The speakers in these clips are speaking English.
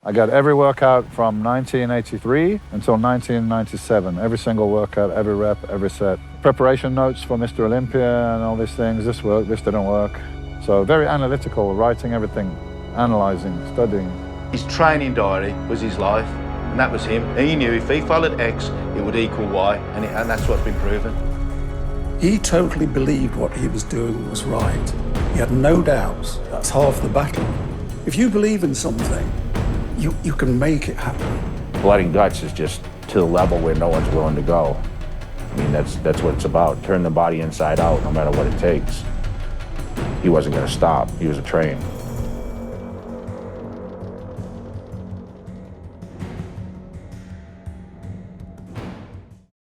I got every workout from 1983 until 1997. Every single workout, every rep, every set. Preparation notes for Mr. Olympia and all these things. This worked, this didn't work. So very analytical, writing everything, analyzing, studying. His training diary was his life, and that was him. He knew if he followed X, it would equal Y, and that's what's been proven. He totally believed what he was doing was right. He had no doubts. That's half the battle. If you believe in something, you can make it happen. Blood and guts is just to the level where no one's willing to go. I mean, that's what it's about. Turn the body inside out, no matter what it takes. He wasn't going to stop. He was a train.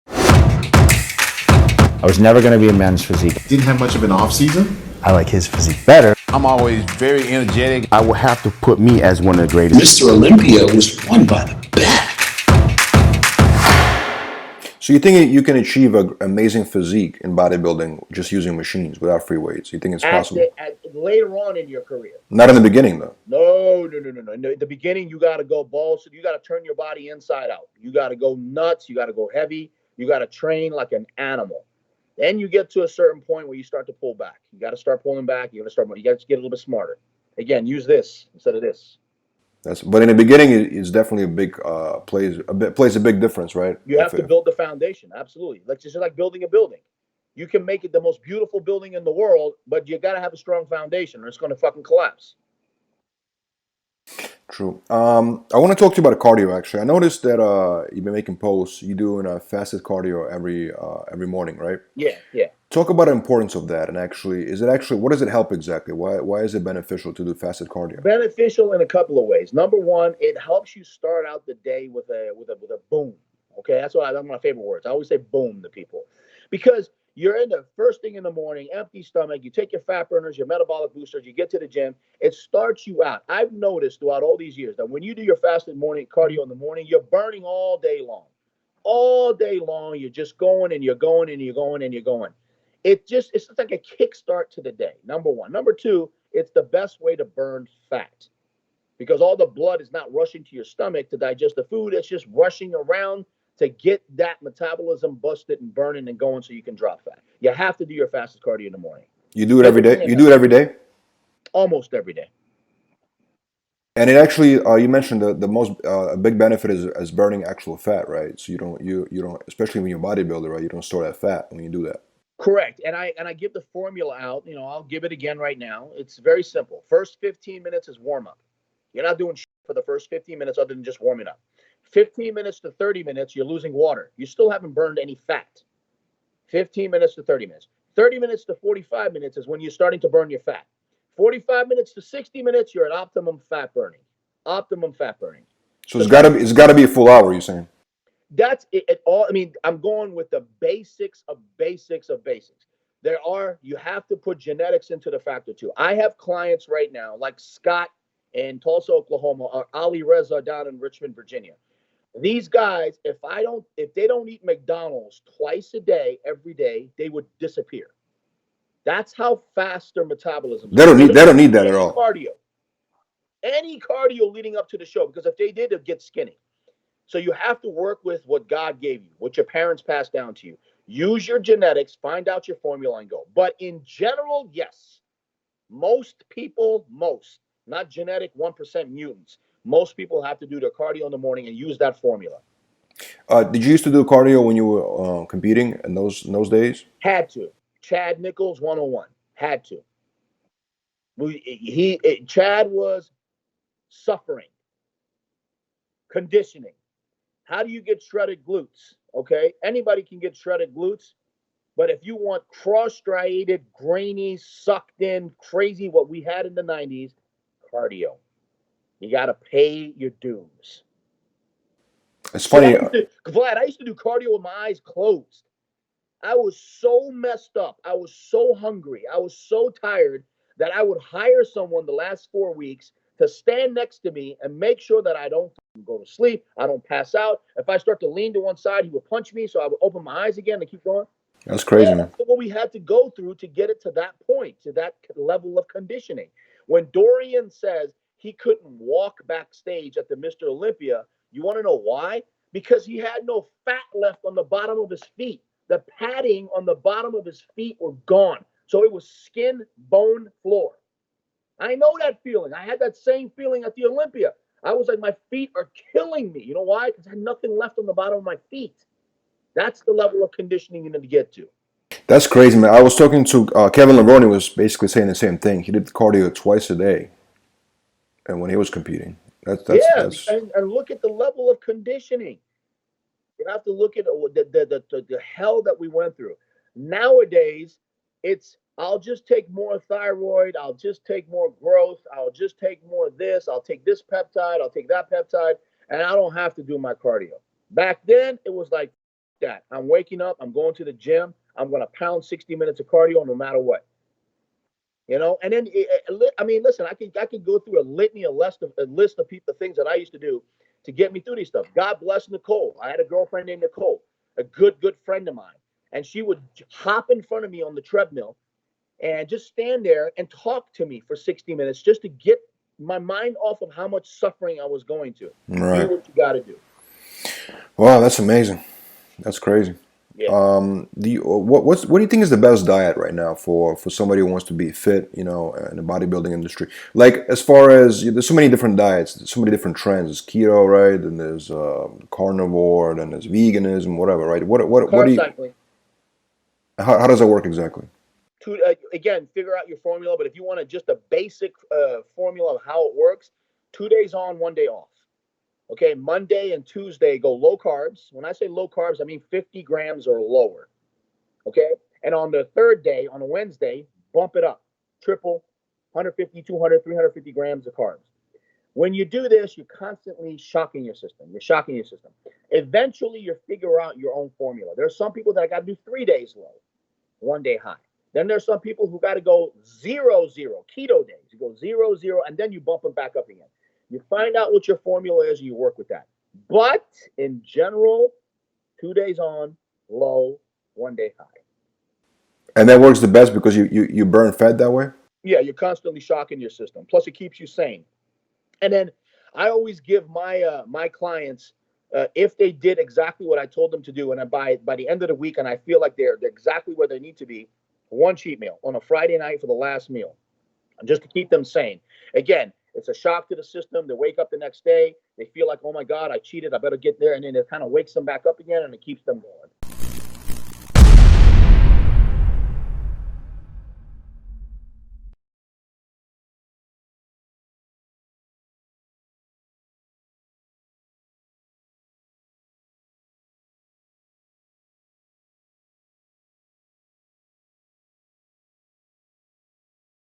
I was never going to be a men's physique. Didn't have much of an off season. I like his physique better. I'm always very energetic. I will have to put me as one of the greatest. Mr. Olympia was won by the back. So you think you can achieve an amazing physique in bodybuilding just using machines without free weights? You think it's possible? Later on in your career. Not in the beginning, though. No. In the beginning, you got to go balls. You got to turn your body inside out. You got to go nuts. You got to go heavy. You got to train like an animal. Then you get to a certain point where you start to pull back. You got to start pulling back. You got to get a little bit smarter. Again, use this instead of this. But in the beginning, it's definitely a big plays a big difference, right? You have to build the foundation. Absolutely, just like building a building. You can make it the most beautiful building in the world, but you got to have a strong foundation, or it's going to fucking collapse. True. I want to talk to you about cardio. Actually, I noticed that you've been making posts. You doing a fasted cardio every morning, right? Yeah. Talk about the importance of that, and what does it help exactly? Why is it beneficial to do fasted cardio? Beneficial in a couple of ways. Number one, it helps you start out the day with a boom. Okay, that's one of my favorite words. I always say boom to people, because you're in the first thing in the morning, empty stomach. You take your fat burners, your metabolic boosters. You get to the gym. It starts you out. I've noticed throughout all these years that when you do your fasted morning cardio in the morning, you're burning all day long. All day long, you're just going and you're going and you're going and you're going. It's just like a kickstart to the day, number one. Number two, it's the best way to burn fat because all the blood is not rushing to your stomach to digest the food. It's just rushing around to get that metabolism busted and burning and going so you can drop fat. You have to do your fastest cardio in the morning. You do it every day? You do it every day? Almost every day. And it actually, you mentioned the most big benefit is burning actual fat, right? So you don't, especially when you're a bodybuilder, right? You don't store that fat when you do that. Correct. And I give the formula out. I'll give it again right now. It's very simple. First 15 minutes is warm up. You're not doing shit for the first 15 minutes other than just warming up. 15 minutes to 30 minutes, you're losing water. You still haven't burned any fat. 15 minutes to 30 minutes. 30 minutes to 45 minutes is when you're starting to burn your fat. 45 minutes to 60 minutes, you're at optimum fat burning. Optimum fat burning. So it's got to be a full hour, you're saying? That's it all. I mean, I'm going with the basics of basics of basics. You have to put genetics into the factor too. I have clients right now like Scott in Tulsa, Oklahoma, or Ali Reza down in Richmond, Virginia. These guys, if they don't eat McDonald's twice a day, every day, they would disappear. That's how fast their metabolism is. They don't need that at all. Any cardio leading up to the show, because if they did, they'd get skinny. So you have to work with what God gave you, what your parents passed down to you. Use your genetics, find out your formula, and go. But in general, yes. Most people, not genetic 1% mutants. Most people have to do their cardio in the morning and use that formula. Did you used to do cardio when you were competing in those days? Had to. Chad Nichols 101. Had to. Chad was suffering. Conditioning. How do you get shredded glutes? Okay, anybody can get shredded glutes, but if you want cross-striated, grainy, sucked-in, crazy, what we had in the 90s, cardio. You got to pay your dues. It's funny. Vlad, I used to do cardio with my eyes closed. I was so messed up. I was so hungry. I was so tired that I would hire someone the last 4 weeks to stand next to me and make sure that I don't go to sleep, I don't pass out. If I start to lean to one side, he would punch me, so I would open my eyes again and keep going. That's crazy, man. That's what we had to go through to get it to that point, to that level of conditioning. When Dorian says he couldn't walk backstage at the Mr. Olympia. You want to know why? Because he had no fat left on the bottom of his feet. The padding on the bottom of his feet were gone. So it was skin, bone, floor. I know that feeling. I had that same feeling at the Olympia. I was like, my feet are killing me. You know why? Because I had nothing left on the bottom of my feet. That's the level of conditioning you need to get to. That's crazy, man. I was talking to Kevin Levrone, was basically saying the same thing. He did cardio twice a day, and when he was competing, that's and look at the level of conditioning. You have to look at the hell that we went through. Nowadays, it's I'll just take more thyroid, I'll just take more growth, I'll just take more of this, I'll take this peptide, I'll take that peptide, and I don't have to do my cardio. Back then, it was like that. I'm waking up, I'm going to the gym, I'm going to pound 60 minutes of cardio no matter what. You know, and then I mean, listen, I could go through a litany, a list of people, things that I used to do to get me through these stuff. God bless Nicole. I had a girlfriend named Nicole, a good friend of mine, and she would hop in front of me on the treadmill and just stand there and talk to me for 60 minutes just to get my mind off of how much suffering I was going to. right. Do what you got to do. Wow, that's amazing. That's crazy. Yeah. What do you think is the best diet right now for somebody who wants to be fit, you know, in the bodybuilding industry? Like, as far as there's so many different diets, there's so many different trends. There's keto, right? And there's carnivore, then there's veganism, whatever, right? What do you? Cycling. How does that work exactly? Again, figure out your formula. But if you want just a basic formula of how it works, 2 days on, 1 day off. Okay, Monday and Tuesday go low carbs. When I say low carbs, I mean 50 grams or lower. Okay, and on the third day, on a Wednesday, bump it up, triple, 150, 200, 350 grams of carbs. When you do this, you're constantly shocking your system. Eventually, you figure out your own formula. There are some people that I got to do 3 days low, 1 day high. Then there's some people who got to go 0, 0, keto days. You go 0, 0, and then you bump them back up again. You find out what your formula is and you work with that. But in general, 2 days on, low, 1 day high. And that works the best because you burn fat that way? Yeah, you're constantly shocking your system. Plus, it keeps you sane. And then I always give my clients, if they did exactly what I told them to do, and by the end of the week, and I feel like they're exactly where they need to be, 1 cheat meal on a Friday night for the last meal, just to keep them sane. Again, it's a shock to the system. They wake up the next day. They feel like, oh, my God, I cheated. I better get there. And then it kind of wakes them back up again, and it keeps them going.